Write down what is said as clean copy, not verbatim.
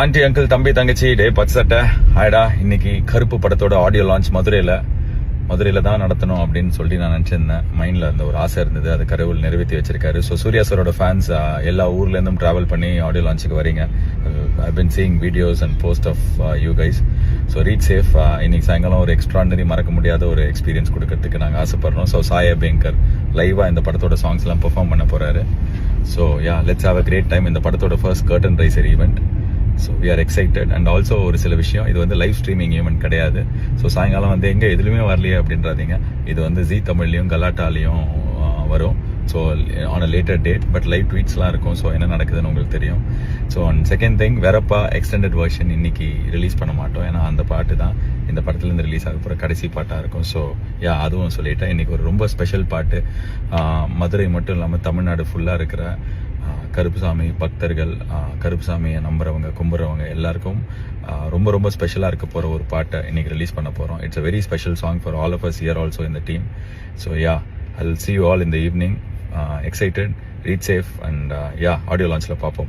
Aunty uncle தம்பி தங்கச்சி டே பச்சை ஹாய்டா. இன்னைக்கு கருப்பு படத்தோட ஆடியோ லான்ச் மதுரையில தான் நடத்தணும் அப்படின்னு சொல்லி நான் நினைச்சிருந்தேன். மைண்ட்ல இருந்த ஒரு ஆசை இருந்தது, அது கடவுள் நிறைவேற்றி வச்சிருக்காரு. ஸோ சூர்யா சாரோட ஃபேன்ஸ் எல்லா ஊர்ல இருந்தும் டிராவல் பண்ணி ஆடியோ லான்ச்சுக்கு வரீங்க. I been seeing videos and post of you guys. So read safe. இன்னைக்கு சாயங்காலம் ஒரு எக்ஸ்ட்ராடனரி மறக்க முடியாத ஒரு எக்ஸ்பீரியன்ஸ் கொடுக்கறதுக்கு நாங்கள் ஆசைப்படுறோம். ஸோ சாய் அபியங்கர் லைவா இந்த படத்தோட சாங்ஸ் எல்லாம் பெர்ஃபார்ம் பண்ண போறாரு. So yeah, let's have a great time. இந்த படத்தோட first curtain raiser event. So we are excited. And also ஒரு சில விஷயம், இது வந்து லைவ் ஸ்ட்ரீமிங் ஈவெண்ட் கிடையாது. ஸோ சாயங்காலம் வந்து எங்கே எதுலையுமே வரலையே அப்படின்றாதீங்க. இது வந்து ஜி தமிழ்லையும் கலாட்டாலையும் வரும். So on a later date, but live ட்வீட்ஸ்லாம் இருக்கும். ஸோ என்ன நடக்குதுன்னு உங்களுக்கு தெரியும். ஸோ அண்ட் செகண்ட் திங், வெரப்பா எக்ஸ்டெண்டட் வெர்ஷன் இன்னைக்கு ரிலீஸ் பண்ண மாட்டோம். ஏன்னா அந்த பாட்டு தான் இந்த படத்துலேருந்து ரிலீஸ் ஆக போகிற கடைசி பாட்டாக இருக்கும். ஸோ யா, அதுவும் சொல்லிட்டேன். இன்னைக்கு ஒரு ரொம்ப ஸ்பெஷல் பாட்டு. மதுரை மட்டும் இல்லாமல் தமிழ்நாடு ஃபுல்லாக இருக்கிற கருப்புசாமி பக்தர்கள், கருப்புசாமியை நம்புறவங்க கும்புறவங்க எல்லாருக்கும் ரொம்ப ரொம்ப ஸ்பெஷலாக இருக்க போகிற ஒரு பாட்டை இன்னைக்கு ரிலீஸ் பண்ண போகிறோம். It's a very special song for all of us here also in the team. So yeah, I will see you all in the evening. Excited, read safe, and yeah, audio launch la paapom.